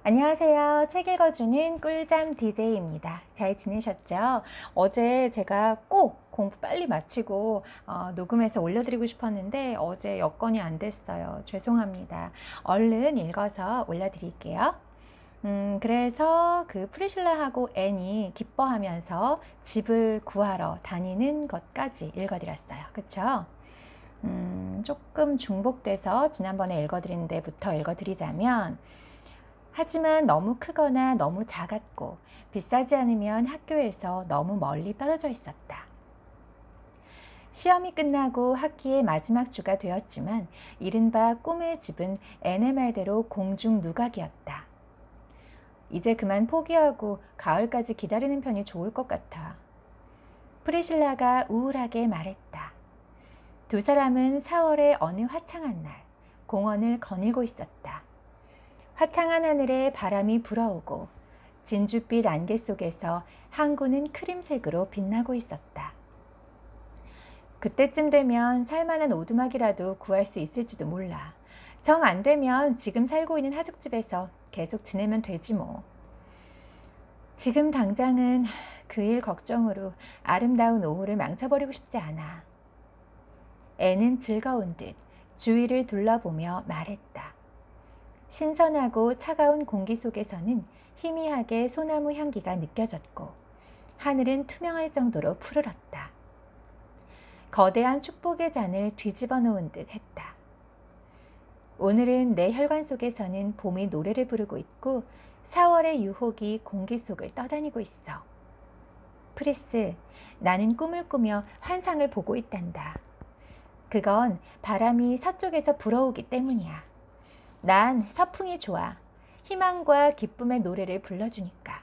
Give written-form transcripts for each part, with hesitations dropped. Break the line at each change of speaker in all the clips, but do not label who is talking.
안녕하세요. 책 읽어주는 꿀잠 DJ입니다. 잘 지내셨죠? 어제 제가 꼭 공부 빨리 마치고 녹음해서 올려드리고 싶었는데 어제 여건이 안 됐어요. 죄송합니다. 얼른 읽어서 올려드릴게요. 그래서 그 프리실라하고 앤이 기뻐하면서 집을 구하러 다니는 것까지 읽어드렸어요. 그쵸? 조금 중복돼서 지난번에 읽어드린 데부터 읽어드리자면, 하지만 너무 크거나 너무 작았고 비싸지 않으면 학교에서 너무 멀리 떨어져 있었다. 시험이 끝나고 학기의 마지막 주가 되었지만 이른바 꿈의 집은 앤의 말대로 공중 누각이었다. 이제 그만 포기하고 가을까지 기다리는 편이 좋을 것 같아. 프리실라가 우울하게 말했다. 두 사람은 4월의 어느 화창한 날 공원을 거닐고 있었다. 화창한 하늘에 바람이 불어오고 진주빛 안개 속에서 항구는 크림색으로 빛나고 있었다. 그때쯤 되면 살만한 오두막이라도 구할 수 있을지도 몰라. 정 안 되면 지금 살고 있는 하숙집에서 계속 지내면 되지 뭐. 지금 당장은 그 일 걱정으로 아름다운 오후를 망쳐버리고 싶지 않아. 애는 즐거운 듯 주위를 둘러보며 말했다. 신선하고 차가운 공기 속에서는 희미하게 소나무 향기가 느껴졌고 하늘은 투명할 정도로 푸르렀다. 거대한 축복의 잔을 뒤집어 놓은 듯 했다. 오늘은 내 혈관 속에서는 봄이 노래를 부르고 있고 4월의 유혹이 공기 속을 떠다니고 있어. 프리스, 나는 꿈을 꾸며 환상을 보고 있단다. 그건 바람이 서쪽에서 불어오기 때문이야. 난 서풍이 좋아. 희망과 기쁨의 노래를 불러주니까.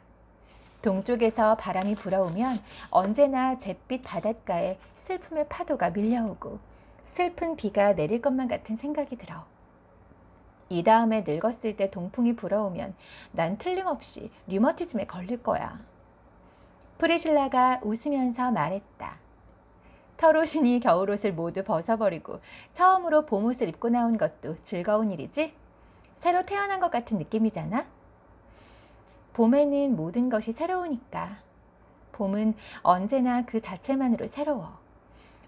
동쪽에서 바람이 불어오면 언제나 잿빛 바닷가에 슬픔의 파도가 밀려오고 슬픈 비가 내릴 것만 같은 생각이 들어. 이 다음에 늙었을 때 동풍이 불어오면 난 틀림없이 류머티즘에 걸릴 거야. 프리실라가 웃으면서 말했다. 털옷이니 겨울옷을 모두 벗어버리고 처음으로 봄옷을 입고 나온 것도 즐거운 일이지? 새로 태어난 것 같은 느낌이잖아? 봄에는 모든 것이 새로우니까. 봄은 언제나 그 자체만으로 새로워.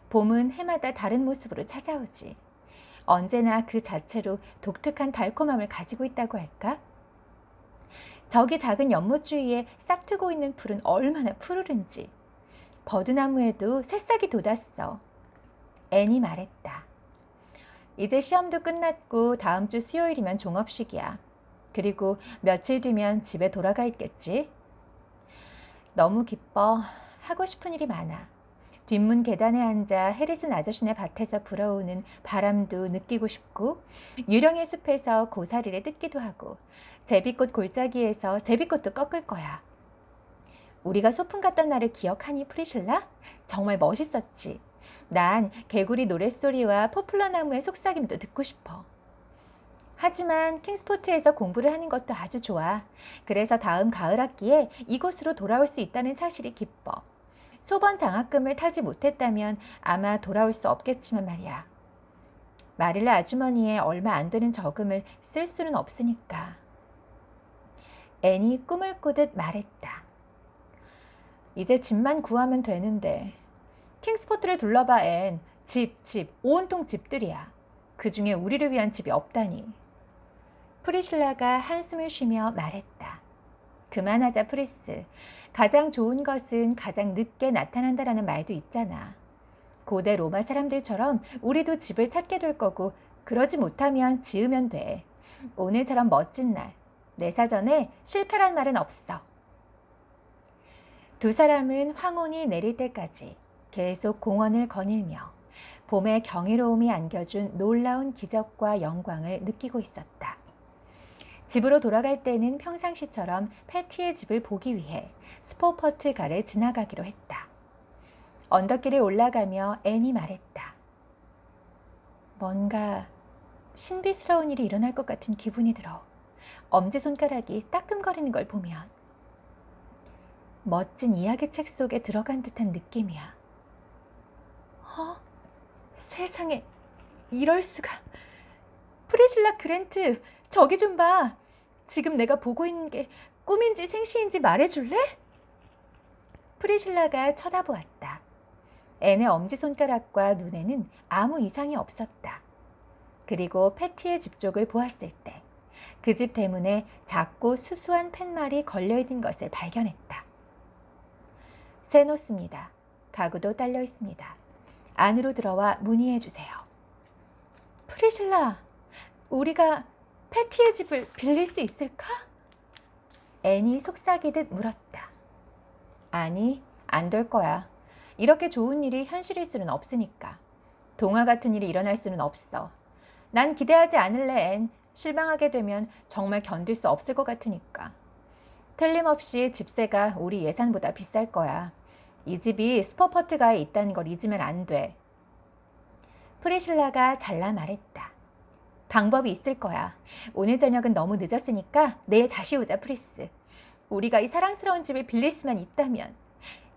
봄은 해마다 다른 모습으로 찾아오지. 언제나 그 자체로 독특한 달콤함을 가지고 있다고 할까? 저기 작은 연못 주위에 싹트고 있는 풀은 얼마나 푸르른지. 버드나무에도 새싹이 돋았어. 앤이 말했다. 이제 시험도 끝났고 다음 주 수요일이면 종업식이야. 그리고 며칠 뒤면 집에 돌아가 있겠지? 너무 기뻐. 하고 싶은 일이 많아. 뒷문 계단에 앉아 해리슨 아저씨네 밭에서 불어오는 바람도 느끼고 싶고 유령의 숲에서 고사리를 뜯기도 하고 제비꽃 골짜기에서 제비꽃도 꺾을 거야. 우리가 소풍 갔던 날을 기억하니 프리실라? 정말 멋있었지. 난 개구리 노랫소리와 포플러 나무의 속삭임도 듣고 싶어. 하지만 킹스포트에서 공부를 하는 것도 아주 좋아. 그래서 다음 가을 학기에 이곳으로 돌아올 수 있다는 사실이 기뻐. 소번 장학금을 타지 못했다면 아마 돌아올 수 없겠지만 말이야. 마릴라 아주머니의 얼마 안 되는 저금을 쓸 수는 없으니까. 앤이 꿈을 꾸듯 말했다. 이제 집만 구하면 되는데. 킹스포트를 둘러봐 앤. 집, 온통 집들이야. 그 중에 우리를 위한 집이 없다니. 프리실라가 한숨을 쉬며 말했다. 그만하자 프리스. 가장 좋은 것은 가장 늦게 나타난다라는 말도 있잖아. 고대 로마 사람들처럼 우리도 집을 찾게 될 거고 그러지 못하면 지으면 돼. 오늘처럼 멋진 날. 내 사전에 실패란 말은 없어. 두 사람은 황혼이 내릴 때까지 계속 공원을 거닐며 봄의 경이로움이 안겨준 놀라운 기적과 영광을 느끼고 있었다. 집으로 돌아갈 때는 평상시처럼 패티의 집을 보기 위해 스포퍼트가를 지나가기로 했다. 언덕길을 올라가며 앤이 말했다. 뭔가 신비스러운 일이 일어날 것 같은 기분이 들어. 엄지손가락이 따끔거리는 걸 보면. 멋진 이야기책 속에 들어간 듯한 느낌이야. 세상에, 이럴 수가. 프리실라 그랜트, 저기 좀 봐. 지금 내가 보고 있는 게 꿈인지 생시인지 말해줄래? 프리실라가 쳐다보았다. 앤의 엄지손가락과 눈에는 아무 이상이 없었다. 그리고 패티의 집 쪽을 보았을 때 그 집 대문에 작고 수수한 팻말이 걸려있는 것을 발견했다. 새 놓습니다. 가구도 딸려 있습니다. 안으로 들어와 문의해 주세요. 프리실라, 우리가 패티의 집을 빌릴 수 있을까? 앤이 속삭이듯 물었다. 아니, 안 될 거야. 이렇게 좋은 일이 현실일 수는 없으니까. 동화 같은 일이 일어날 수는 없어. 난 기대하지 않을래, 앤. 실망하게 되면 정말 견딜 수 없을 것 같으니까. 틀림없이 집세가 우리 예산보다 비쌀 거야. 이 집이 스포퍼트가에 있다는 걸 잊으면 안 돼. 프리실라가 잘라 말했다. 방법이 있을 거야. 오늘 저녁은 너무 늦었으니까 내일 다시 오자, 프리스. 우리가 이 사랑스러운 집을 빌릴 수만 있다면.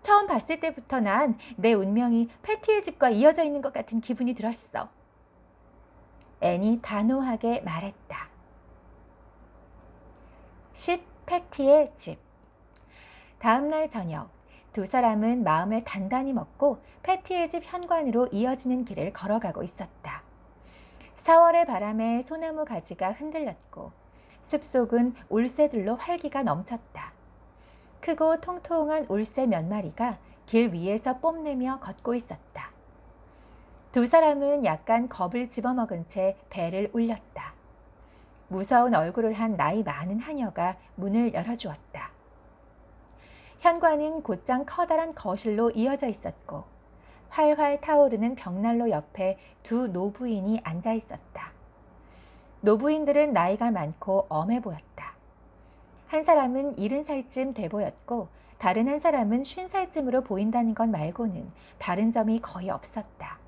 처음 봤을 때부터 난 내 운명이 패티의 집과 이어져 있는 것 같은 기분이 들었어. 앤이 단호하게 말했다. 10. 패티의 집. 다음 날 저녁, 두 사람은 마음을 단단히 먹고 패티의 집 현관으로 이어지는 길을 걸어가고 있었다. 4월의 바람에 소나무 가지가 흔들렸고 숲속은 울새들로 활기가 넘쳤다. 크고 통통한 울새 몇 마리가 길 위에서 뽐내며 걷고 있었다. 두 사람은 약간 겁을 집어먹은 채 배를 울렸다. 무서운 얼굴을 한 나이 많은 하녀가 문을 열어주었다. 현관은 곧장 커다란 거실로 이어져 있었고 활활 타오르는 벽난로 옆에 두 노부인이 앉아 있었다. 노부인들은 나이가 많고 엄해 보였다. 한 사람은 70살쯤 돼 보였고 다른 한 사람은 50살쯤으로 보인다는 것 말고는 다른 점이 거의 없었다.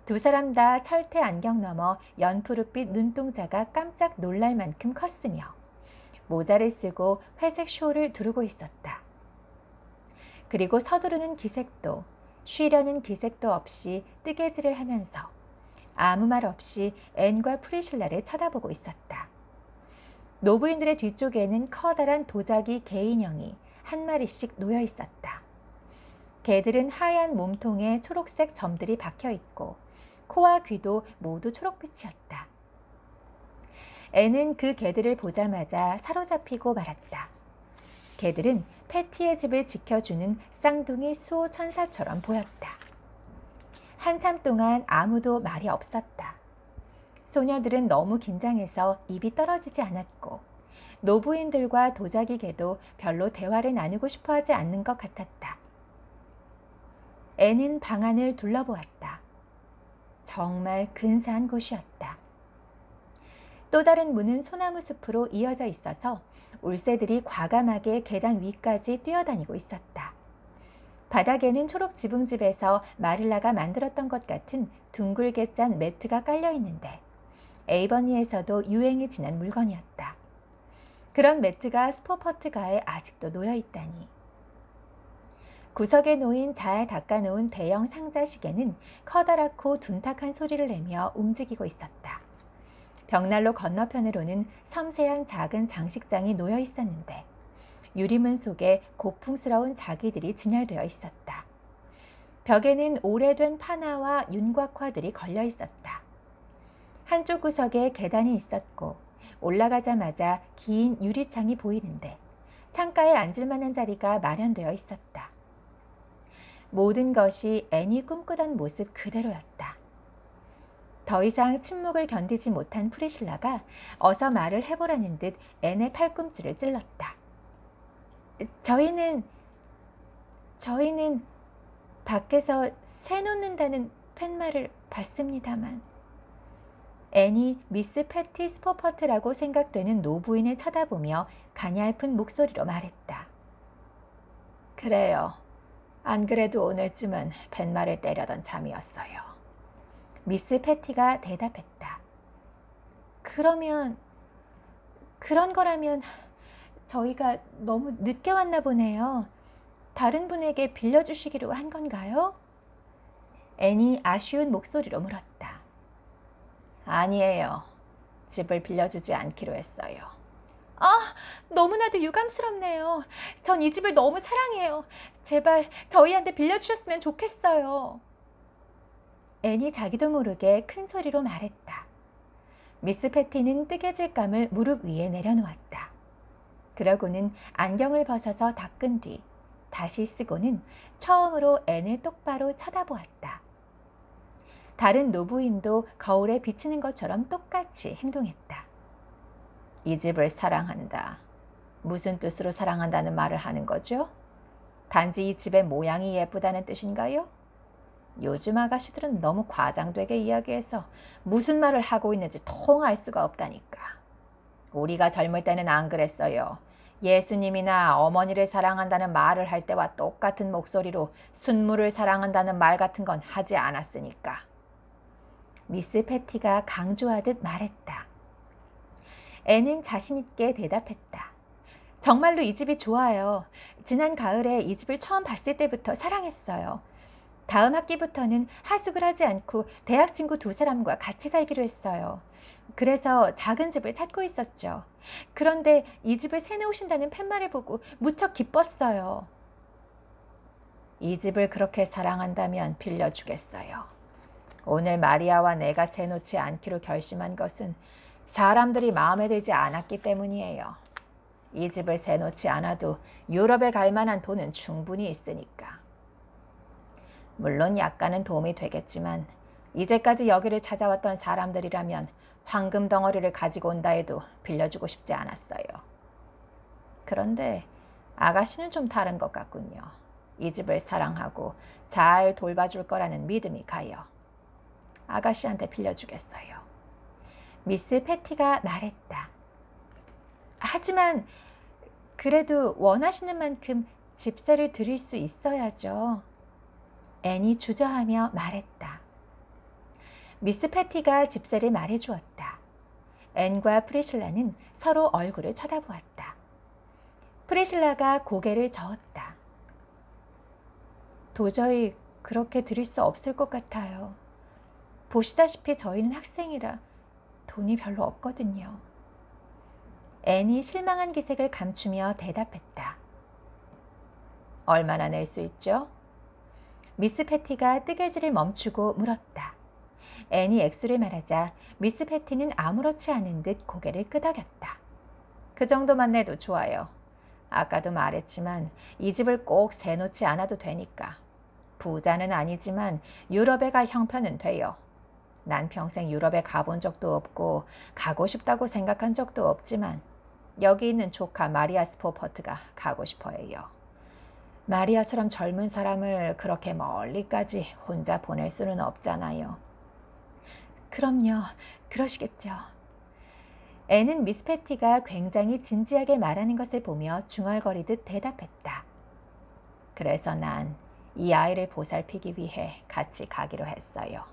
두 사람 다 철퇴 안경 너머 연푸르빛 눈동자가 깜짝 놀랄 만큼 컸으며 모자를 쓰고 회색 쇼를 두르고 있었다. 그리고 서두르는 기색도 쉬려는 기색도 없이 뜨개질을 하면서 아무 말 없이 앤과 프리실라를 쳐다보고 있었다. 노부인들의 뒤쪽에는 커다란 도자기 개 인형이 한 마리씩 놓여 있었다. 개들은 하얀 몸통에 초록색 점들이 박혀 있고 코와 귀도 모두 초록빛이었다. 앤은 그 개들을 보자마자 사로잡히고 말았다. 개들은 패티의 집을 지켜주는 쌍둥이 수호 천사처럼 보였다. 한참 동안 아무도 말이 없었다. 소녀들은 너무 긴장해서 입이 떨어지지 않았고 노부인들과 도자기 개도 별로 대화를 나누고 싶어 하지 않는 것 같았다. 앤은 방 안을 둘러보았다. 정말 근사한 곳이었다. 또 다른 문은 소나무 숲으로 이어져 있어서 울새들이 과감하게 계단 위까지 뛰어다니고 있었다. 바닥에는 초록 지붕집에서 마릴라가 만들었던 것 같은 둥글게 짠 매트가 깔려 있는데 에이버니에서도 유행이 지난 물건이었다. 그런 매트가 스포퍼트가에 아직도 놓여 있다니. 구석에 놓인 잘 닦아놓은 대형 상자 시계는 커다랗고 둔탁한 소리를 내며 움직이고 있었다. 벽난로 건너편으로는 섬세한 작은 장식장이 놓여 있었는데 유리문 속에 고풍스러운 자기들이 진열되어 있었다. 벽에는 오래된 파나와 윤곽화들이 걸려 있었다. 한쪽 구석에 계단이 있었고 올라가자마자 긴 유리창이 보이는데 창가에 앉을 만한 자리가 마련되어 있었다. 모든 것이 앤이 꿈꾸던 모습 그대로였다. 더 이상 침묵을 견디지 못한 프리실라가 어서 말을 해보라는 듯 앤의 팔꿈치를 찔렀다. 저희는 밖에서 새 놓는다는 팻말을 봤습니다만. 앤이 미스 패티 스포퍼트라고 생각되는 노부인을 쳐다보며 가냘픈 목소리로 말했다. 그래요. 안 그래도 오늘쯤은 팻말을 때려던 잠이었어요. 미스 패티가 대답했다. 그런 거라면 저희가 너무 늦게 왔나 보네요. 다른 분에게 빌려주시기로 한 건가요? 앤이 아쉬운 목소리로 물었다. 아니에요. 집을 빌려주지 않기로 했어요. 아, 너무나도 유감스럽네요. 전 이 집을 너무 사랑해요. 제발 저희한테 빌려주셨으면 좋겠어요. 앤이 자기도 모르게 큰 소리로 말했다. 미스 패티는 뜨개질감을 무릎 위에 내려놓았다. 그러고는 안경을 벗어서 닦은 뒤 다시 쓰고는 처음으로 앤을 똑바로 쳐다보았다. 다른 노부인도 거울에 비치는 것처럼 똑같이 행동했다. 이 집을 사랑한다. 무슨 뜻으로 사랑한다는 말을 하는 거죠? 단지 이 집의 모양이 예쁘다는 뜻인가요? 요즘 아가씨들은 너무 과장되게 이야기해서 무슨 말을 하고 있는지 통 알 수가 없다니까. 우리가 젊을 때는 안 그랬어요. 예수님이나 어머니를 사랑한다는 말을 할 때와 똑같은 목소리로 순무를 사랑한다는 말 같은 건 하지 않았으니까. 미스 패티가 강조하듯 말했다. 앤은 자신 있게 대답했다. 정말로 이 집이 좋아요. 지난 가을에 이 집을 처음 봤을 때부터 사랑했어요. 다음 학기부터는 하숙을 하지 않고 대학 친구 2사람과 같이 살기로 했어요. 그래서 작은 집을 찾고 있었죠. 그런데 이 집을 새놓으신다는 팻말을 보고 무척 기뻤어요. 이 집을 그렇게 사랑한다면 빌려주겠어요. 오늘 마리아와 내가 새놓지 않기로 결심한 것은 사람들이 마음에 들지 않았기 때문이에요. 이 집을 새놓지 않아도 유럽에 갈 만한 돈은 충분히 있으니까. 물론 약간은 도움이 되겠지만 이제까지 여기를 찾아왔던 사람들이라면 황금 덩어리를 가지고 온다 해도 빌려주고 싶지 않았어요. 그런데 아가씨는 좀 다른 것 같군요. 이 집을 사랑하고 잘 돌봐줄 거라는 믿음이 가요. 아가씨한테 빌려주겠어요. 미스 패티가 말했다. 하지만 그래도 원하시는 만큼 집세를 드릴 수 있어야죠. 앤이 주저하며 말했다. 미스 패티가 집세를 말해주었다. 앤과 프리실라는 서로 얼굴을 쳐다보았다. 프리실라가 고개를 저었다. 도저히 그렇게 드릴 수 없을 것 같아요. 보시다시피 저희는 학생이라 돈이 별로 없거든요. 앤이 실망한 기색을 감추며 대답했다. 얼마나 낼 수 있죠? 미스 패티가 뜨개질을 멈추고 물었다. 앤이 액수를 말하자 미스 패티는 아무렇지 않은 듯 고개를 끄덕였다. 그 정도만 내도 좋아요. 아까도 말했지만 이 집을 꼭 새놓지 않아도 되니까. 부자는 아니지만 유럽에 갈 형편은 돼요. 난 평생 유럽에 가본 적도 없고 가고 싶다고 생각한 적도 없지만 여기 있는 조카 마리아 스포퍼트가 가고 싶어 해요. 마리아처럼 젊은 사람을 그렇게 멀리까지 혼자 보낼 수는 없잖아요. 그럼요. 그러시겠죠. 앤은 미스 패티가 굉장히 진지하게 말하는 것을 보며 중얼거리듯 대답했다. 그래서 난 이 아이를 보살피기 위해 같이 가기로 했어요.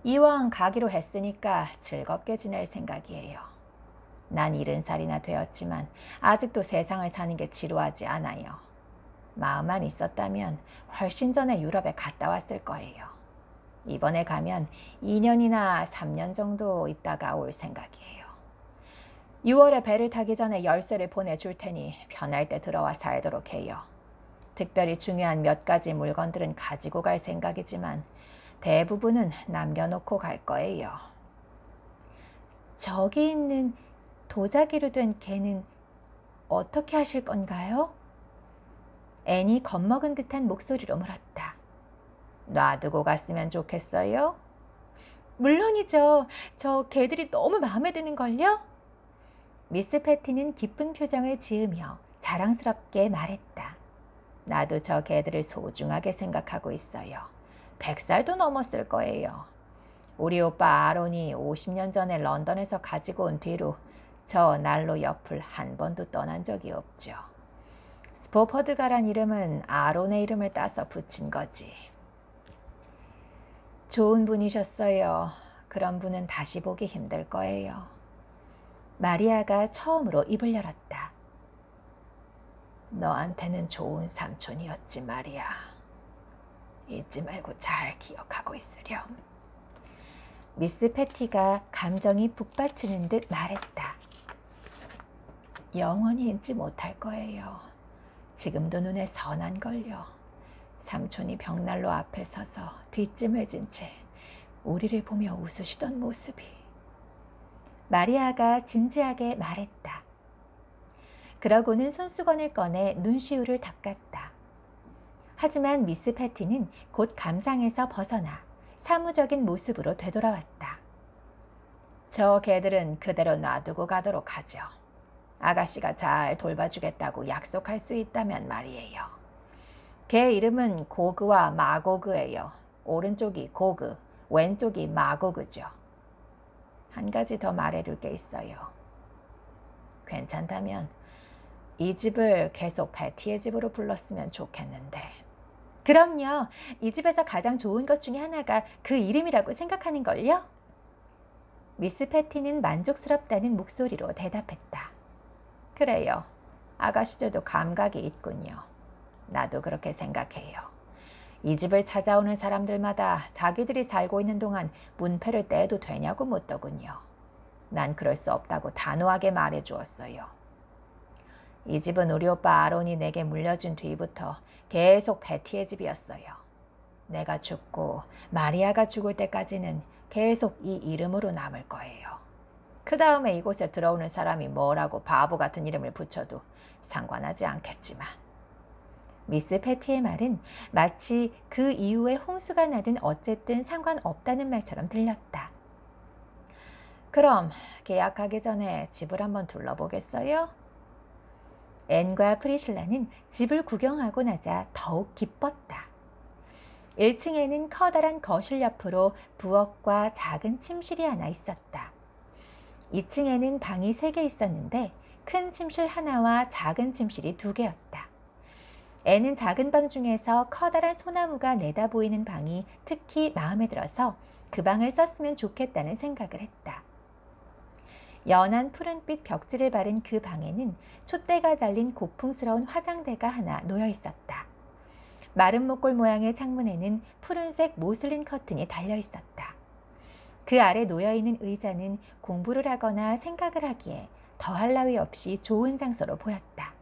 이왕 가기로 했으니까 즐겁게 지낼 생각이에요. 난 70살이나 되었지만 아직도 세상을 사는 게 지루하지 않아요. 마음만 있었다면 훨씬 전에 유럽에 갔다 왔을 거예요. 이번에 가면 2년이나 3년 정도 있다가 올 생각이에요. 6월에 배를 타기 전에 열쇠를 보내줄 테니 편할 때 들어와 살도록 해요. 특별히 중요한 몇 가지 물건들은 가지고 갈 생각이지만 대부분은 남겨놓고 갈 거예요. 저기 있는 도자기로 된 개는 어떻게 하실 건가요? 앤이 겁먹은 듯한 목소리로 물었다. 놔두고 갔으면 좋겠어요? 물론이죠. 저 개들이 너무 마음에 드는걸요? 미스 패티는 기쁜 표정을 지으며 자랑스럽게 말했다. 나도 저 개들을 소중하게 생각하고 있어요. 100살도 넘었을 거예요. 우리 오빠 아론이 50년 전에 런던에서 가지고 온 뒤로 저 난로 옆을 한 번도 떠난 적이 없죠. 스포퍼드가란 이름은 아론의 이름을 따서 붙인 거지. 좋은 분이셨어요. 그런 분은 다시 보기 힘들 거예요. 마리아가 처음으로 입을 열었다. 너한테는 좋은 삼촌이었지 말이야. 잊지 말고 잘 기억하고 있으렴. 미스 패티가 감정이 북받치는 듯 말했다. 영원히 잊지 못할 거예요. 지금도 눈에 선한걸요. 삼촌이 벽난로 앞에 서서 뒷짐을 진 채 우리를 보며 웃으시던 모습이. 마리아가 진지하게 말했다. 그러고는 손수건을 꺼내 눈시울을 닦았다. 하지만 미스 패티는 곧 감상에서 벗어나 사무적인 모습으로 되돌아왔다. 저 개들은 그대로 놔두고 가도록 하죠. 아가씨가 잘 돌봐주겠다고 약속할 수 있다면 말이에요. 개 이름은 고그와 마고그예요. 오른쪽이 고그, 왼쪽이 마고그죠. 한 가지 더 말해둘 게 있어요. 괜찮다면 이 집을 계속 패티의 집으로 불렀으면 좋겠는데. 그럼요. 이 집에서 가장 좋은 것 중에 하나가 그 이름이라고 생각하는걸요? 미스 패티는 만족스럽다는 목소리로 대답했다. 그래요. 아가씨들도 감각이 있군요. 나도 그렇게 생각해요. 이 집을 찾아오는 사람들마다 자기들이 살고 있는 동안 문패를 떼도 되냐고 묻더군요. 난 그럴 수 없다고 단호하게 말해주었어요. 이 집은 우리 오빠 아론이 내게 물려준 뒤부터 계속 패티의 집이었어요. 내가 죽고 마리아가 죽을 때까지는 계속 이 이름으로 남을 거예요. 그 다음에 이곳에 들어오는 사람이 뭐라고 바보 같은 이름을 붙여도 상관하지 않겠지만. 미스 패티의 말은 마치 그 이후에 홍수가 나든 어쨌든 상관없다는 말처럼 들렸다. 그럼 계약하기 전에 집을 한번 둘러보겠어요? 앤과 프리실라는 집을 구경하고 나자 더욱 기뻤다. 1층에는 커다란 거실 옆으로 부엌과 작은 침실이 하나 있었다. 2층에는 방이 3개 있었는데 큰 침실 하나와 작은 침실이 2개였다. 앤은 작은 방 중에서 커다란 소나무가 내다 보이는 방이 특히 마음에 들어서 그 방을 썼으면 좋겠다는 생각을 했다. 연한 푸른빛 벽지를 바른 그 방에는 촛대가 달린 고풍스러운 화장대가 하나 놓여 있었다. 마른 목골 모양의 창문에는 푸른색 모슬린 커튼이 달려 있었다. 그 아래 놓여있는 의자는 공부를 하거나 생각을 하기에 더할 나위 없이 좋은 장소로 보였다.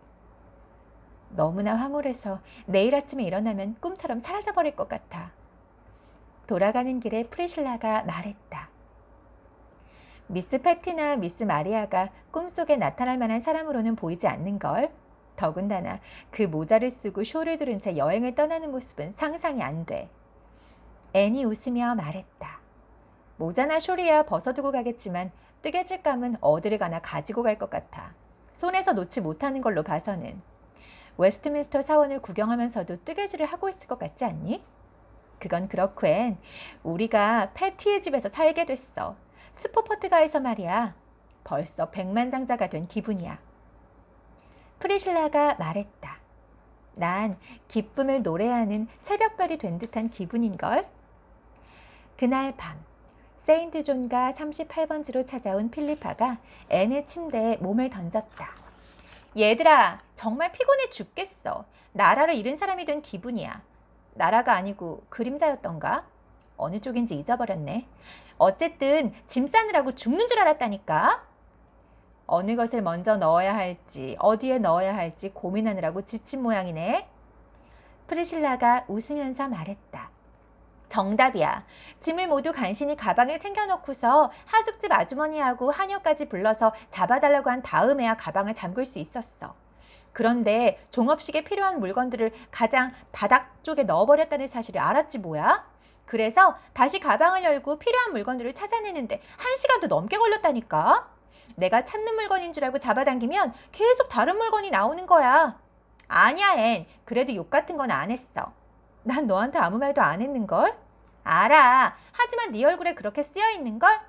너무나 황홀해서 내일 아침에 일어나면 꿈처럼 사라져버릴 것 같아. 돌아가는 길에 프리실라가 말했다. 미스 패티나 미스 마리아가 꿈속에 나타날 만한 사람으로는 보이지 않는걸. 더군다나 그 모자를 쓰고 쇼를 두른 채 여행을 떠나는 모습은 상상이 안 돼. 앤이 웃으며 말했다. 모자나 쇼리야 벗어두고 가겠지만 뜨개질감은 어디를 가나 가지고 갈 것 같아. 손에서 놓지 못하는 걸로 봐서는. 웨스트민스터 사원을 구경하면서도 뜨개질을 하고 있을 것 같지 않니? 그건 그렇고 앤, 우리가 패티의 집에서 살게 됐어. 스포퍼트가에서 말이야. 벌써 백만장자가 된 기분이야. 프리실라가 말했다. 난 기쁨을 노래하는 새벽별이 된 듯한 기분인걸. 그날 밤 세인트 존가 38번지로 찾아온 필리파가 앤의 침대에 몸을 던졌다. 얘들아, 정말 피곤해 죽겠어. 나라를 잃은 사람이 된 기분이야. 나라가 아니고 그림자였던가? 어느 쪽인지 잊어버렸네. 어쨌든 짐 싸느라고 죽는 줄 알았다니까. 어느 것을 먼저 넣어야 할지 어디에 넣어야 할지 고민하느라고 지친 모양이네. 프리실라가 웃으면서 말했다. 정답이야. 짐을 모두 간신히 가방에 챙겨놓고서 하숙집 아주머니하고 하녀까지 불러서 잡아달라고 한 다음에야 가방을 잠글 수 있었어. 그런데 종업식에 필요한 물건들을 가장 바닥 쪽에 넣어버렸다는 사실을 알았지 뭐야? 그래서 다시 가방을 열고 필요한 물건들을 찾아내는데 1시간도 넘게 걸렸다니까. 내가 찾는 물건인 줄 알고 잡아당기면 계속 다른 물건이 나오는 거야. 아니야, 앤. 그래도 욕 같은 건 안 했어. 난 너한테 아무 말도 안 했는걸? 알아. 하지만 네 얼굴에 그렇게 쓰여있는걸?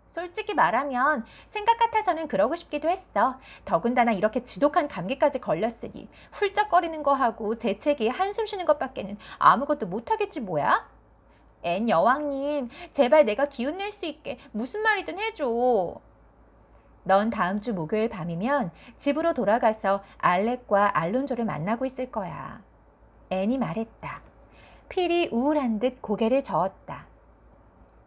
솔직히 말하면 생각 같아서는 그러고 싶기도 했어. 더군다나 이렇게 지독한 감기까지 걸렸으니 훌쩍거리는 거 하고 재채기에 한숨 쉬는 것밖에는 아무것도 못하겠지 뭐야? 앤 여왕님, 제발 내가 기운 낼 수 있게 무슨 말이든 해줘. 넌 다음 주 목요일 밤이면 집으로 돌아가서 알렉과 알론조를 만나고 있을 거야. 앤이 말했다. 필이 우울한 듯 고개를 저었다.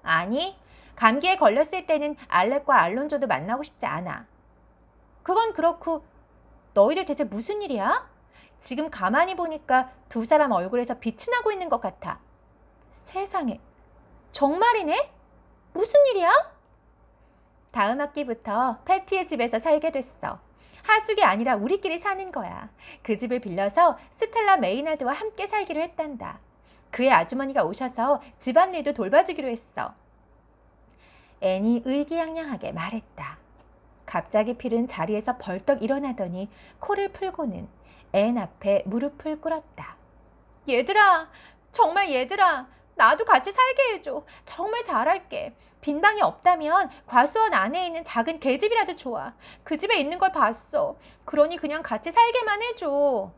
아니, 감기에 걸렸을 때는 알렉과 알론조도 만나고 싶지 않아. 그건 그렇고 너희들 대체 무슨 일이야? 지금 가만히 보니까 두 사람 얼굴에서 빛이 나고 있는 것 같아. 세상에, 정말이네? 무슨 일이야? 다음 학기부터 패티의 집에서 살게 됐어. 하숙이 아니라 우리끼리 사는 거야. 그 집을 빌려서 스텔라 메이나드와 함께 살기로 했단다. 그의 아주머니가 오셔서 집안일도 돌봐주기로 했어. 앤이 의기양양하게 말했다. 갑자기 필은 자리에서 벌떡 일어나더니 코를 풀고는 앤 앞에 무릎을 꿇었다. 얘들아, 정말 얘들아, 나도 같이 살게 해줘. 정말 잘할게. 빈 방이 없다면 과수원 안에 있는 작은 개집이라도 좋아. 그 집에 있는 걸 봤어. 그러니 그냥 같이 살게만 해줘.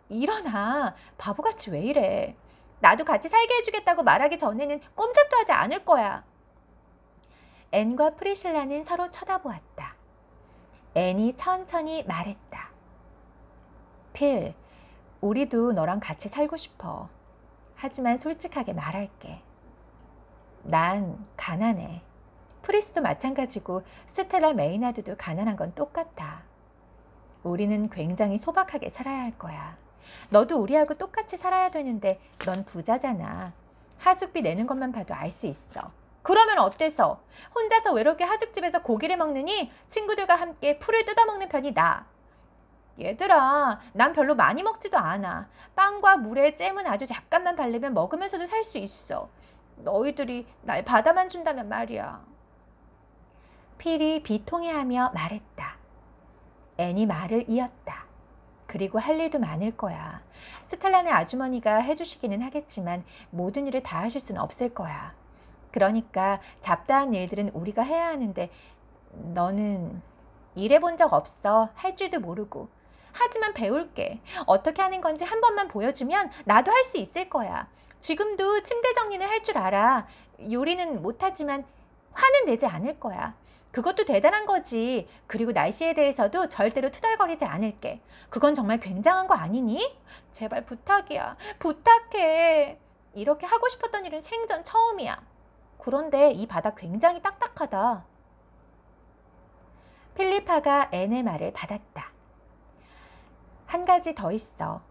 일어나. 바보같이 왜 이래. 나도 같이 살게 해주겠다고 말하기 전에는 꼼짝도 하지 않을 거야. 앤과 프리실라는 서로 쳐다보았다. 앤이 천천히 말했다. 필, 우리도 너랑 같이 살고 싶어. 하지만 솔직하게 말할게. 난 가난해. 프리스도 마찬가지고 스텔라 메이나드도 가난한 건 똑같아. 우리는 굉장히 소박하게 살아야 할 거야. 너도 우리하고 똑같이 살아야 되는데 넌 부자잖아. 하숙비 내는 것만 봐도 알 수 있어. 그러면 어때서? 혼자서 외롭게 하숙집에서 고기를 먹느니 친구들과 함께 풀을 뜯어먹는 편이 나아. 얘들아, 난 별로 많이 먹지도 않아. 빵과 물에 잼은 아주 약간만 바르면 먹으면서도 살 수 있어. 너희들이 날 받아만 준다면 말이야. 필이 비통해하며 말했다. 앤이 말을 이었다. 그리고 할 일도 많을 거야. 스텔라네 아주머니가 해주시기는 하겠지만 모든 일을 다 하실 수는 없을 거야. 그러니까 잡다한 일들은 우리가 해야 하는데 너는 일해본 적 없어. 할 줄도 모르고. 하지만 배울게. 어떻게 하는 건지 한 번만 보여주면 나도 할 수 있을 거야. 지금도 침대 정리는 할 줄 알아. 요리는 못하지만 화는 내지 않을 거야. 그것도 대단한 거지. 그리고 날씨에 대해서도 절대로 투덜거리지 않을게. 그건 정말 굉장한 거 아니니? 제발 부탁이야. 부탁해. 이렇게 하고 싶었던 일은 생전 처음이야. 그런데 이 바닥 굉장히 딱딱하다. 필리파가 앤의 말을 받았다. 한 가지 더 있어.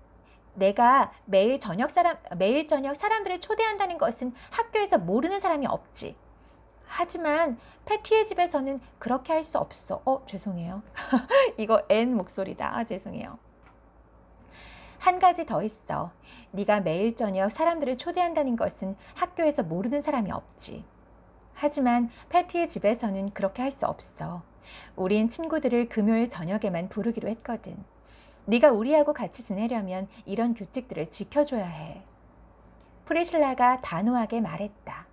내가 매일 저녁 사람들을 초대한다는 것은 학교에서 모르는 사람이 없지. 하지만 패티의 집에서는 그렇게 할 수 없어. 죄송해요. 이거 앤 목소리다. 죄송해요. 한 가지 더 있어. 네가 매일 저녁 사람들을 초대한다는 것은 학교에서 모르는 사람이 없지. 하지만 패티의 집에서는 그렇게 할 수 없어. 우린 친구들을 금요일 저녁에만 부르기로 했거든. 네가 우리하고 같이 지내려면 이런 규칙들을 지켜줘야 해. 프리실라가 단호하게 말했다.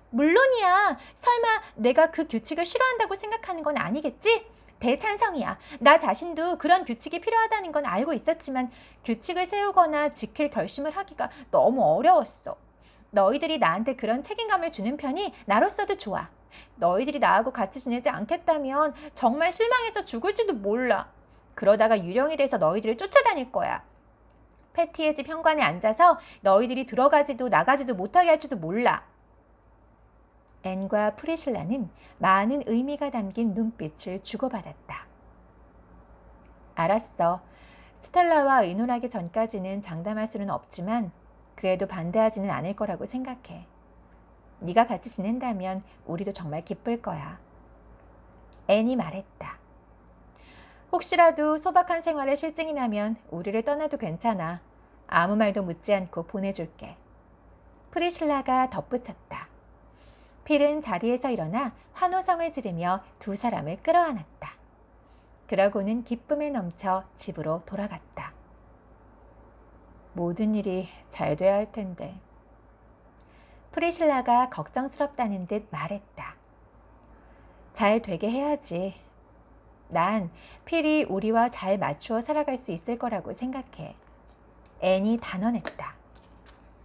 물론이야. 설마 내가 그 규칙을 싫어한다고 생각하는 건 아니겠지? 대찬성이야. 나 자신도 그런 규칙이 필요하다는 건 알고 있었지만 규칙을 세우거나 지킬 결심을 하기가 너무 어려웠어. 너희들이 나한테 그런 책임감을 주는 편이 나로서도 좋아. 너희들이 나하고 같이 지내지 않겠다면 정말 실망해서 죽을지도 몰라. 그러다가 유령이 돼서 너희들을 쫓아다닐 거야. 패티의 집 현관에 앉아서 너희들이 들어가지도 나가지도 못하게 할지도 몰라. 앤과 프리실라는 많은 의미가 담긴 눈빛을 주고받았다. 알았어. 스텔라와 의논하기 전까지는 장담할 수는 없지만 그래도 반대하지는 않을 거라고 생각해. 네가 같이 지낸다면 우리도 정말 기쁠 거야. 앤이 말했다. 혹시라도 소박한 생활에 실증이 나면 우리를 떠나도 괜찮아. 아무 말도 묻지 않고 보내줄게. 프리실라가 덧붙였다. 필은 자리에서 일어나 환호성을 지르며 두 사람을 끌어안았다. 그러고는 기쁨에 넘쳐 집으로 돌아갔다. 모든 일이 잘 돼야 할 텐데. 프리실라가 걱정스럽다는 듯 말했다. 잘 되게 해야지. 난 필이 우리와 잘 맞추어 살아갈 수 있을 거라고 생각해. 앤이 단언했다.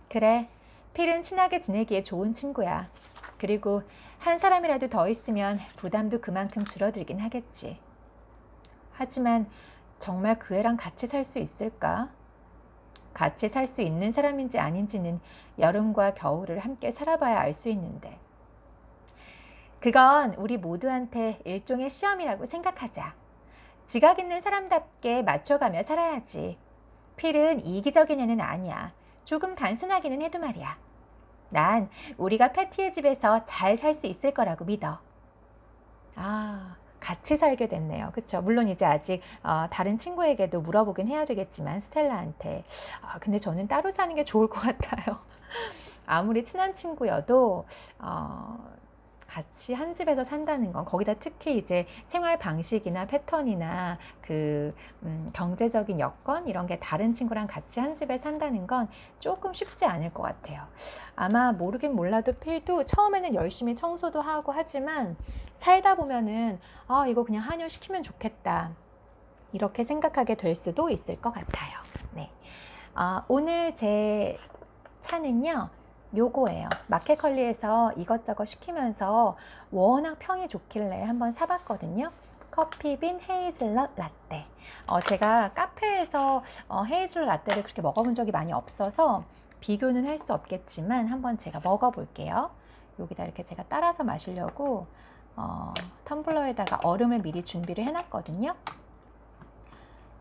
그래, 필은 친하게 지내기에 좋은 친구야. 그리고 한 사람이라도 더 있으면 부담도 그만큼 줄어들긴 하겠지. 하지만 정말 그 애랑 같이 살 수 있을까? 같이 살 수 있는 사람인지 아닌지는 여름과 겨울을 함께 살아봐야 알 수 있는데. 그건 우리 모두한테 일종의 시험이라고 생각하자. 지각 있는 사람답게 맞춰가며 살아야지. 필은 이기적인 애는 아니야. 조금 단순하기는 해도 말이야. 난 우리가 패티의 집에서 잘 살 수 있을 거라고 믿어. 아, 같이 살게 됐네요. 그쵸? 물론 이제 아직 다른 친구에게도 물어보긴 해야 되겠지만 스텔라한테. 근데 저는 따로 사는 게 좋을 것 같아요. 아무리 친한 친구여도 같이 한 집에서 산다는 건, 거기다 특히 이제 생활 방식이나 패턴이나 그 경제적인 여건 이런 게 다른 친구랑 같이 한 집에 산다는 건 조금 쉽지 않을 것 같아요. 아마 모르긴 몰라도 필도 처음에는 열심히 청소도 하고 하지만 살다 보면은 이거 그냥 한유시키면 좋겠다 이렇게 생각하게 될 수도 있을 것 같아요. 네. 오늘 제 차는요, 요거예요. 마켓컬리에서 이것저것 시키면서 워낙 평이 좋길래 한번 사봤거든요. 커피빈 헤이즐넛 라떼. 제가 카페에서 헤이즐넛 라떼를 그렇게 먹어본 적이 많이 없어서 비교는 할 수 없겠지만 한번 제가 먹어볼게요. 여기다 이렇게 제가 따라서 마시려고 텀블러에다가 얼음을 미리 준비를 해놨거든요.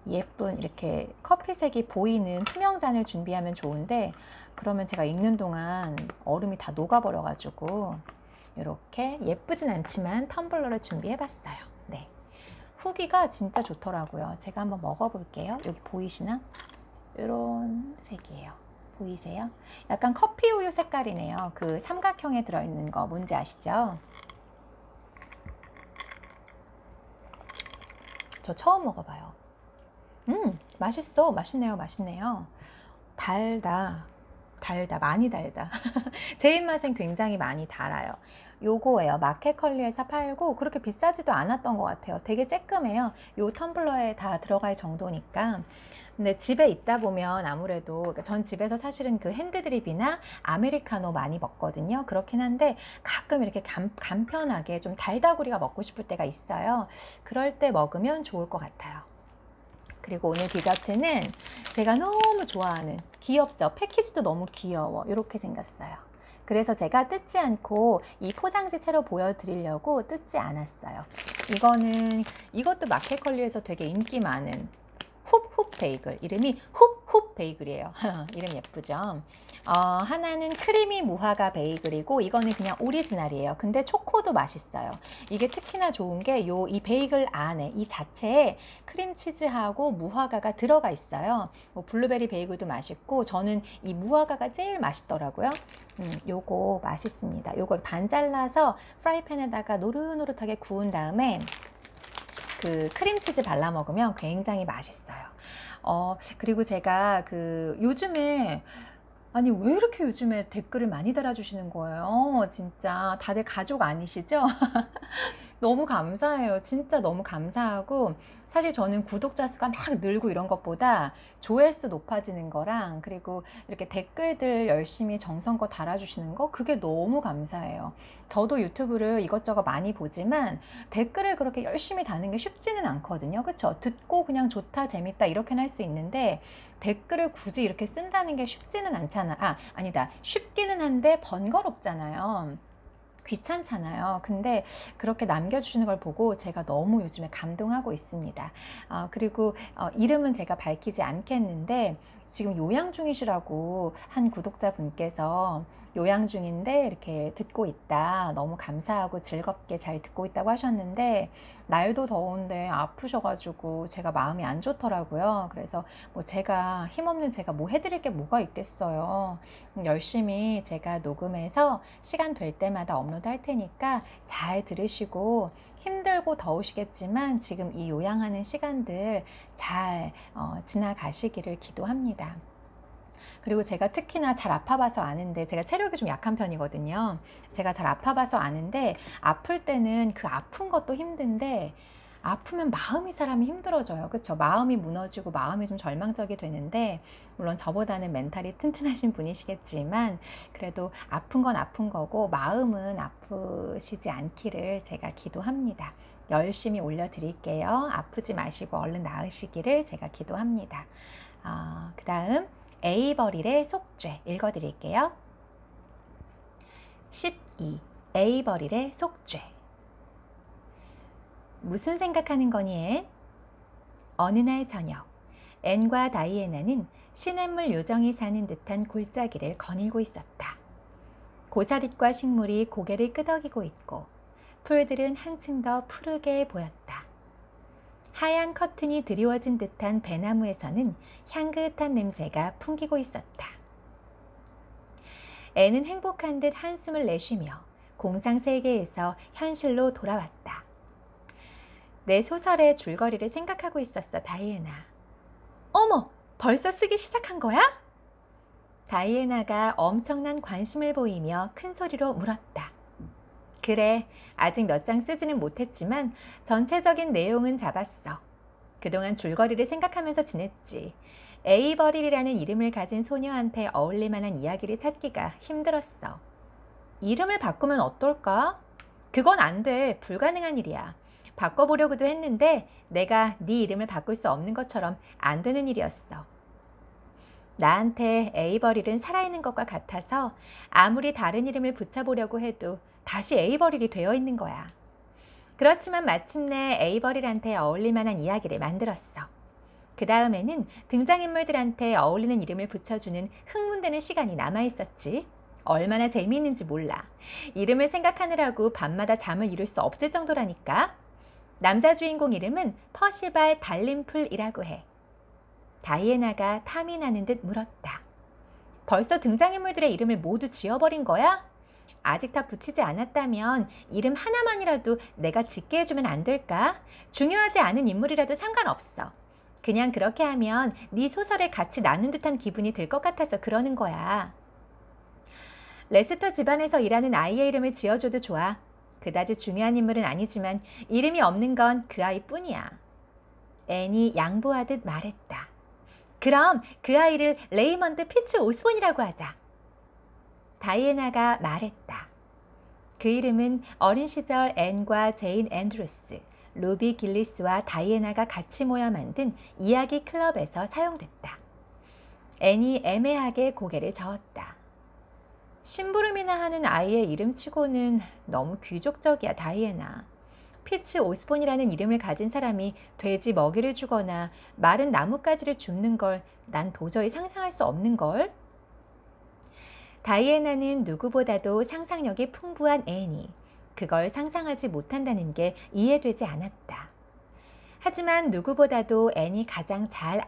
예쁜 이렇게 커피색이 보이는 투명 잔을 준비하면 좋은데, 그러면 제가 읽는 동안 얼음이 다 녹아버려 가지고 이렇게 예쁘진 않지만 텀블러를 준비해 봤어요. 네, 후기가 진짜 좋더라고요. 제가 한번 먹어 볼게요. 여기 보이시나? 이런 색이에요. 보이세요? 약간 커피 우유 색깔이네요. 그 삼각형에 들어있는 거 뭔지 아시죠? 저 처음 먹어봐요. 맛있어. 맛있네요. 맛있네요. 달다. 달다. 많이 달다. 제 입맛엔 굉장히 많이 달아요. 요거예요. 마켓컬리에서 팔고 그렇게 비싸지도 않았던 것 같아요. 되게 쬐끔해요. 요 텀블러에 다 들어갈 정도니까. 근데 집에 있다 보면 아무래도, 그러니까 전 집에서 사실은 그 핸드드립이나 아메리카노 많이 먹거든요. 그렇긴 한데 가끔 이렇게 간편하게 좀 달다구리가 먹고 싶을 때가 있어요. 그럴 때 먹으면 좋을 것 같아요. 그리고 오늘 디저트는 제가 너무 좋아하는, 귀엽죠? 패키지도 너무 귀여워. 이렇게 생겼어요. 그래서 제가 뜯지 않고 이 포장지 채로 보여드리려고 뜯지 않았어요. 이것도 마켓컬리에서 되게 인기 많은 훅훅 베이글. 이름이 훅훅 베이글이에요. 이름 예쁘죠? 하나는 크리미 무화과 베이글이고 이거는 그냥 오리지널이에요. 근데 초코도 맛있어요. 이게 특히나 좋은 게 이 베이글 안에 이 자체에 크림치즈하고 무화과가 들어가 있어요. 뭐 블루베리 베이글도 맛있고 저는 이 무화과가 제일 맛있더라고요. 요거 맛있습니다. 요거 반 잘라서 프라이팬에다가 노릇노릇하게 구운 다음에 그 크림치즈 발라 먹으면 굉장히 맛있어요. 그리고 제가 요즘에, 아니 왜 이렇게 요즘에 댓글을 많이 달아주시는 거예요? 진짜 다들 가족 아니시죠? 너무 감사해요. 진짜 너무 감사하고, 사실 저는 구독자 수가 막 늘고 이런 것보다 조회수 높아지는 거랑 그리고 이렇게 댓글들 열심히 정성껏 달아주시는 거, 그게 너무 감사해요. 저도 유튜브를 이것저것 많이 보지만 댓글을 그렇게 열심히 다는 게 쉽지는 않거든요. 그쵸? 듣고 그냥 좋다, 재밌다 이렇게는 할 수 있는데 댓글을 굳이 이렇게 쓴다는 게 쉽지는 않잖아. 아니다. 쉽기는 한데 번거롭잖아요. 귀찮잖아요. 근데 그렇게 남겨주시는 걸 보고 제가 너무 요즘에 감동하고 있습니다. 그리고 이름은 제가 밝히지 않겠는데, 지금 요양 중이시라고 한 구독자분께서 요양 중인데 이렇게 듣고 있다, 너무 감사하고 즐겁게 잘 듣고 있다고 하셨는데, 날도 더운데 아프셔가지고 제가 마음이 안 좋더라고요. 그래서 뭐 제가 힘없는 제가 뭐 해드릴 게 뭐가 있겠어요. 열심히 제가 녹음해서 시간 될 때마다 업로드 할 테니까 잘 들으시고, 힘들고 더우시겠지만 지금 이 요양하는 시간들 잘 지나가시기를 기도합니다. 그리고 제가 특히나 잘 아파봐서 아는데, 제가 체력이 좀 약한 편이거든요. 제가 잘 아파봐서 아는데, 아플 때는 그 아픈 것도 힘든데 아프면 마음이, 사람이 힘들어져요. 그쵸? 마음이 무너지고 마음이 좀 절망적이 되는데, 물론 저보다는 멘탈이 튼튼하신 분이시겠지만 그래도 아픈 건 아픈 거고 마음은 아프시지 않기를 제가 기도합니다. 열심히 올려드릴게요. 아프지 마시고 얼른 나으시기를 제가 기도합니다. 그 다음 에이버릴의 속죄 읽어드릴게요. 12. 에이버릴의 속죄. 무슨 생각하는 거니? 어느 날 저녁, 앤과 다이애나는 시냇물 요정이 사는 듯한 골짜기를 거닐고 있었다. 고사릿과 식물이 고개를 끄덕이고 있고 풀들은 한층 더 푸르게 보였다. 하얀 커튼이 드리워진 듯한 배나무에서는 향긋한 냄새가 풍기고 있었다. 앤은 행복한 듯 한숨을 내쉬며 공상 세계에서 현실로 돌아왔다. 내 소설의 줄거리를 생각하고 있었어, 다이애나. 어머, 벌써 쓰기 시작한 거야? 다이애나가 엄청난 관심을 보이며 큰 소리로 물었다. 그래, 아직 몇 장 쓰지는 못했지만 전체적인 내용은 잡았어. 그동안 줄거리를 생각하면서 지냈지. 에이버릴이라는 이름을 가진 소녀한테 어울릴 만한 이야기를 찾기가 힘들었어. 이름을 바꾸면 어떨까? 그건 안 돼. 불가능한 일이야. 바꿔보려고도 했는데 내가 네 이름을 바꿀 수 없는 것처럼 안 되는 일이었어. 나한테 에이버릴은 살아있는 것과 같아서 아무리 다른 이름을 붙여보려고 해도 다시 에이버릴이 되어 있는 거야. 그렇지만 마침내 에이버릴한테 어울릴 만한 이야기를 만들었어. 그 다음에는 등장인물들한테 어울리는 이름을 붙여주는 흥분되는 시간이 남아있었지. 얼마나 재미있는지 몰라. 이름을 생각하느라고 밤마다 잠을 이룰 수 없을 정도라니까. 남자 주인공 이름은 퍼시발 달림플이라고 해. 다이애나가 탐이 나는 듯 물었다. 벌써 등장인물들의 이름을 모두 지어버린 거야? 아직 다 붙이지 않았다면 이름 하나만이라도 내가 짓게 해주면 안 될까? 중요하지 않은 인물이라도 상관없어. 그냥 그렇게 하면 네 소설에 같이 나눈 듯한 기분이 들 것 같아서 그러는 거야. 레스터 집안에서 일하는 아이의 이름을 지어줘도 좋아. 그다지 중요한 인물은 아니지만 이름이 없는 건 그 아이뿐이야. 앤이 양보하듯 말했다. 그럼 그 아이를 레이먼드 피츠 오스본이라고 하자. 다이애나가 말했다. 그 이름은 어린 시절 앤과 제인 앤드루스, 루비 길리스와 다이애나가 같이 모여 만든 이야기 클럽에서 사용됐다. 앤이 애매하게 고개를 저었다. 심부름이나 하는 아이의 이름치고는 너무 귀족적이야, 다이애나. 피츠 오스본이라는 이름을 가진 사람이 돼지 먹이를 주거나 마른 나뭇가지를 줍는 걸 난 도저히 상상할 수 없는 걸. 다이애나는 누구보다도 상상력이 풍부한 앤이 그걸 상상하지 못한다는 게 이해되지 않았다. 하지만 누구보다도 앤이 가장 잘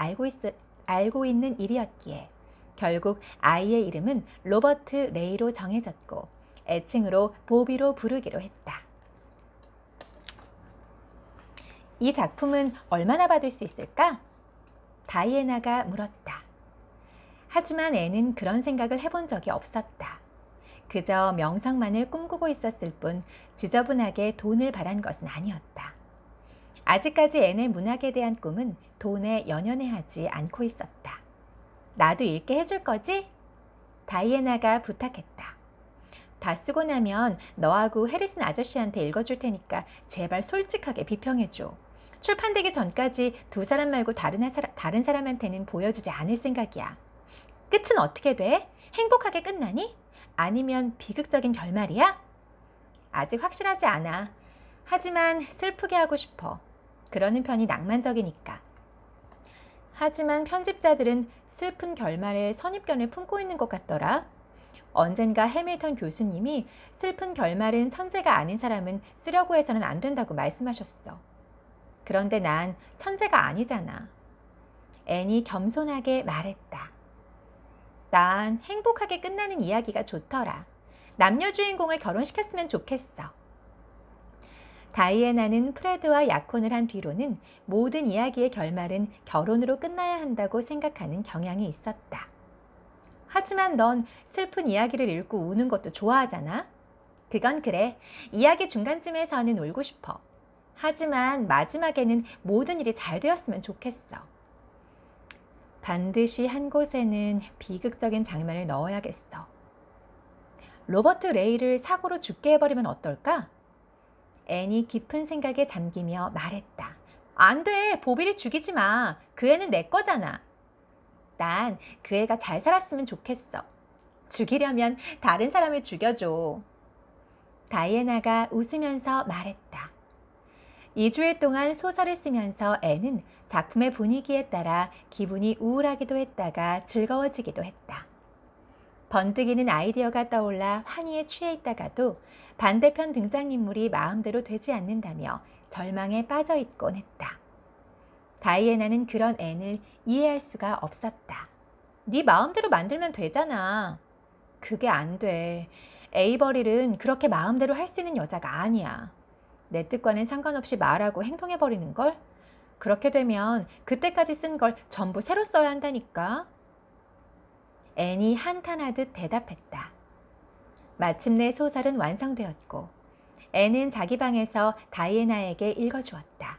알고 있는 일이었기에 결국 아이의 이름은 로버트 레이로 정해졌고 애칭으로 보비로 부르기로 했다. 이 작품은 얼마나 받을 수 있을까? 다이애나가 물었다. 하지만 앤은 그런 생각을 해본 적이 없었다. 그저 명성만을 꿈꾸고 있었을 뿐 지저분하게 돈을 바란 것은 아니었다. 아직까지 앤의 문학에 대한 꿈은 돈에 연연해하지 않고 있었다. 나도 읽게 해줄 거지? 다이애나가 부탁했다. 다 쓰고 나면 너하고 해리슨 아저씨한테 읽어줄 테니까 제발 솔직하게 비평해줘. 출판되기 전까지 두 사람 말고 다른 사람한테는 보여주지 않을 생각이야. 끝은 어떻게 돼? 행복하게 끝나니? 아니면 비극적인 결말이야? 아직 확실하지 않아. 하지만 슬프게 하고 싶어. 그러는 편이 낭만적이니까. 하지만 편집자들은 슬픈 결말에 선입견을 품고 있는 것 같더라. 언젠가 해밀턴 교수님이 슬픈 결말은 천재가 아닌 사람은 쓰려고 해서는 안 된다고 말씀하셨어. 그런데 난 천재가 아니잖아. 앤이 겸손하게 말했다. 난 행복하게 끝나는 이야기가 좋더라. 남녀 주인공을 결혼시켰으면 좋겠어. 다이애나는 프레드와 약혼을 한 뒤로는 모든 이야기의 결말은 결혼으로 끝나야 한다고 생각하는 경향이 있었다. 하지만 넌 슬픈 이야기를 읽고 우는 것도 좋아하잖아? 그건 그래. 이야기 중간쯤에서는 울고 싶어. 하지만 마지막에는 모든 일이 잘 되었으면 좋겠어. 반드시 한 곳에는 비극적인 장면을 넣어야겠어. 로버트 레이를 사고로 죽게 해버리면 어떨까? 앤이 깊은 생각에 잠기며 말했다. 안 돼. 보비를 죽이지 마. 그 애는 내 거잖아. 난 그 애가 잘 살았으면 좋겠어. 죽이려면 다른 사람을 죽여줘. 다이애나가 웃으면서 말했다. 2주일 동안 소설을 쓰면서 앤은 작품의 분위기에 따라 기분이 우울하기도 했다가 즐거워지기도 했다. 번뜩이는 아이디어가 떠올라 환희에 취해 있다가도 반대편 등장인물이 마음대로 되지 않는다며 절망에 빠져 있곤 했다. 다이애나는 그런 앤을 이해할 수가 없었다. 네 마음대로 만들면 되잖아. 그게 안 돼. 에이버릴은 그렇게 마음대로 할 수 있는 여자가 아니야. 내 뜻과는 상관없이 말하고 행동해버리는걸? 그렇게 되면 그때까지 쓴 걸 전부 새로 써야 한다니까. 앤이 한탄하듯 대답했다. 마침내 소설은 완성되었고 앤은 자기 방에서 다이애나에게 읽어주었다.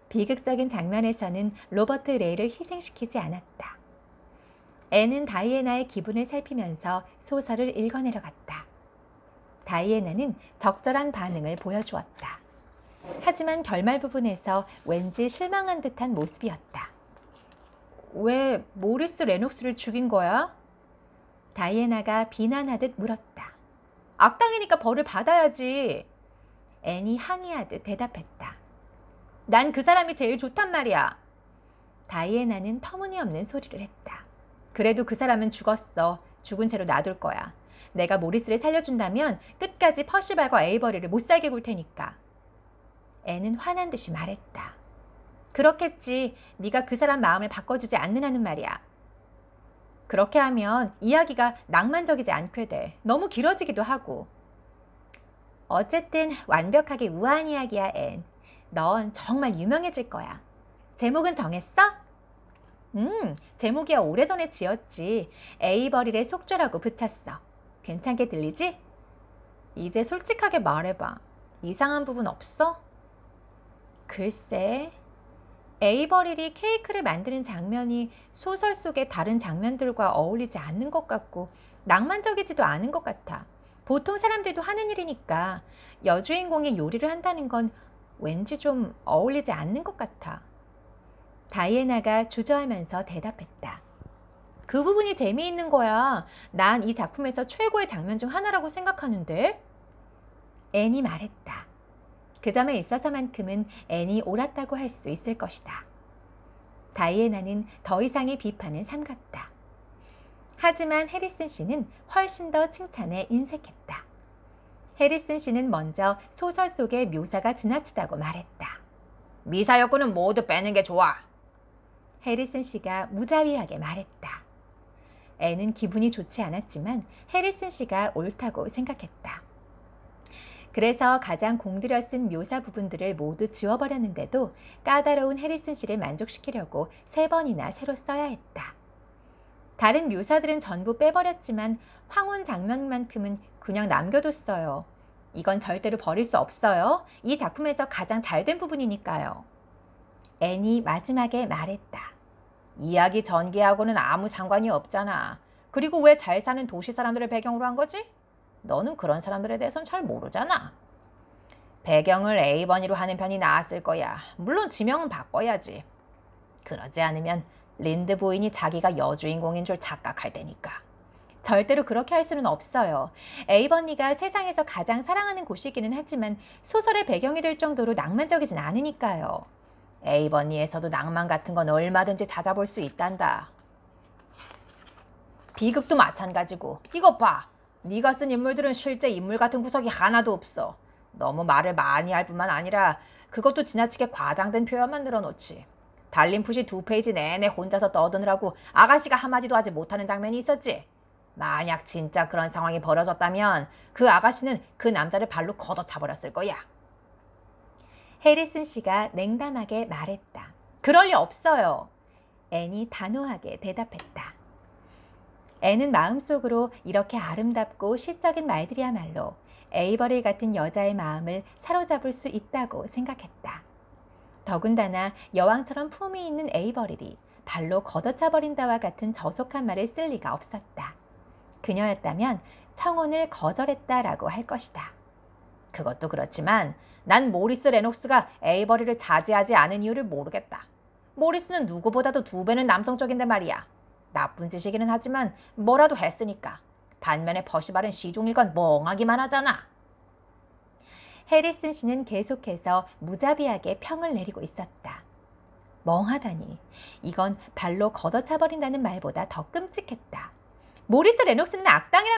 비극적인 장면에서는 로버트 레이를 희생시키지 않았다. 앤은 다이애나의 기분을 살피면서 소설을 읽어내려갔다. 다이애나는 적절한 반응을 보여주었다. 하지만 결말 부분에서 왠지 실망한 듯한 모습이었다. 왜 모리스 레녹스를 죽인 거야? 다이애나가 비난하듯 물었다. 악당이니까 벌을 받아야지. 앤이 항의하듯 대답했다. 난 그 사람이 제일 좋단 말이야. 다이애나는 터무니없는 소리를 했다. 그래도 그 사람은 죽었어. 죽은 채로 놔둘 거야. 내가 모리스를 살려준다면 끝까지 퍼시발과 에이버리를 못 살게 굴 테니까. 앤은 화난 듯이 말했다. 그렇겠지. 네가 그 사람 마음을 바꿔주지 않느냐는 말이야. 그렇게 하면 이야기가 낭만적이지 않게 돼. 너무 길어지기도 하고. 어쨌든 완벽하게 우아한 이야기야, 앤. 넌 정말 유명해질 거야. 제목은 정했어? 제목이야 오래전에 지었지. 에이버릴의 속죄라고 붙였어. 괜찮게 들리지? 이제 솔직하게 말해봐. 이상한 부분 없어? 글쎄, 에이버릴이 케이크를 만드는 장면이 소설 속의 다른 장면들과 어울리지 않는 것 같고 낭만적이지도 않은 것 같아. 보통 사람들도 하는 일이니까 여주인공이 요리를 한다는 건 왠지 좀 어울리지 않는 것 같아. 다이애나가 주저하면서 대답했다. 그 부분이 재미있는 거야. 난 이 작품에서 최고의 장면 중 하나라고 생각하는데. 앤이 말했다. 그 점에 있어서만큼은 앤이 옳았다고 할 수 있을 것이다. 다이애나는 더 이상의 비판을 삼갔다. 하지만 해리슨 씨는 훨씬 더 칭찬에 인색했다. 해리슨 씨는 먼저 소설 속의 묘사가 지나치다고 말했다. 미사여구는 모두 빼는 게 좋아. 해리슨 씨가 무자비하게 말했다. 앤은 기분이 좋지 않았지만 해리슨 씨가 옳다고 생각했다. 그래서 가장 공들여 쓴 묘사 부분들을 모두 지워버렸는데도 까다로운 해리슨 씨를 만족시키려고 3번이나 새로 써야 했다. 다른 묘사들은 전부 빼버렸지만 황혼 장면만큼은 그냥 남겨뒀어요. 이건 절대로 버릴 수 없어요. 이 작품에서 가장 잘된 부분이니까요. 앤이 마지막에 말했다. 이야기 전개하고는 아무 상관이 없잖아. 그리고 왜 잘 사는 도시 사람들을 배경으로 한 거지? 너는 그런 사람들에 대해서는 잘 모르잖아. 배경을 A번이로 하는 편이 나았을 거야. 물론 지명은 바꿔야지. 그러지 않으면 린드 부인이 자기가 여주인공인 줄 착각할 테니까. 절대로 그렇게 할 수는 없어요. A번이가 세상에서 가장 사랑하는 곳이기는 하지만 소설의 배경이 될 정도로 낭만적이진 않으니까요. A번이에서도 낭만 같은 건 얼마든지 찾아볼 수 있단다. 비극도 마찬가지고. 이것 봐. 네가 쓴 인물들은 실제 인물 같은 구석이 하나도 없어. 너무 말을 많이 할 뿐만 아니라 그것도 지나치게 과장된 표현만 늘어놓지. 달린 푸시 2페이지 내내 혼자서 떠드느라고 아가씨가 한마디도 하지 못하는 장면이 있었지. 만약 진짜 그런 상황이 벌어졌다면 그 아가씨는 그 남자를 발로 걷어차버렸을 거야. 해리슨 씨가 냉담하게 말했다. 그럴 리 없어요. 앤이 단호하게 대답했다. 앤은 마음속으로 이렇게 아름답고 시적인 말들이야말로 에이버릴 같은 여자의 마음을 사로잡을 수 있다고 생각했다. 더군다나 여왕처럼 품이 있는 에이버릴이 발로 걷어차버린다와 같은 저속한 말을 쓸 리가 없었다. 그녀였다면 청혼을 거절했다라고 할 것이다. 그것도 그렇지만 난 모리스 레녹스가 에이버리를 자제하지 않은 이유를 모르겠다. 모리스는 누구보다도 2배는 남성적인데 말이야. 나쁜 짓이기는 하지만 뭐라도 했으니까. 반면에 퍼시발은 시종일관 멍하기만 하잖아. 해리슨 씨는 계속해서 무자비하게 평을 내리고 있었다. 멍하다니. 이건 발로 걷어차버린다는 말보다 더 끔찍했다. 모리스 레녹스는 악당이란